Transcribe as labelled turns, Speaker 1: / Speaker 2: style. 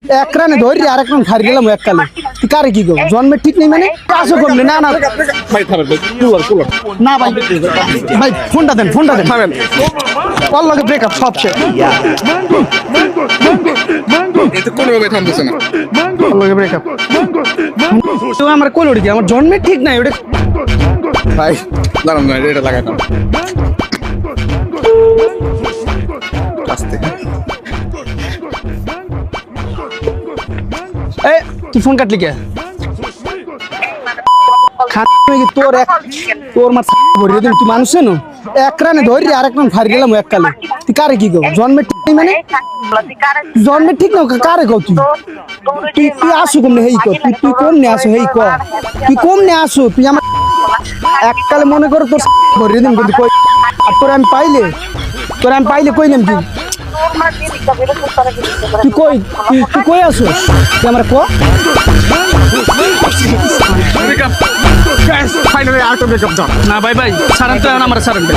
Speaker 1: এক রানে ধরি আর এক রান হারি গেলাম এককালে তুই কারে কি গো জন্মে ঠিক নেই মানে কাজও করলে না না
Speaker 2: ভাই থামেন ভাই কুলার
Speaker 1: না ভাই ভাই ফোনটা দেন
Speaker 2: থামেন
Speaker 1: ওর লগে ব্রেকআপ সব শেষ
Speaker 2: এই তো কোনোভাবে থামতেছে না
Speaker 1: ওর লগে ব্রেকআপ তো আমার কোলড়ি আমার জন্মে ঠিক নাই ওটা
Speaker 2: ভাই দাঁড়ান না এটা লাগাই না আস্তে
Speaker 1: এ তুই ফোন কাটলি কে তোর মার ভরে দিন তুই মানুষ না এক রানে ধরি আর এক রান হারি গেলাম এককালে তুই কারে কি গো জন্মে ঠিক নেই মানে জন্মে ঠিক না কারে গো তুই তুই তুই আসু কমনে হেই কর তুই কমনে আসো হেই কর তুই কমনে আসো তুই আমার এককালে মনে কর তোর ভরে দিন কিন্তু কই আর তোর আমি পাইলে কই নেম তুই তুই কই আসো তুই আমার ক
Speaker 2: ফাইনালি আউট অফ ব্রেকআপ
Speaker 1: না ভাই সারান তো আমার সারান ভাই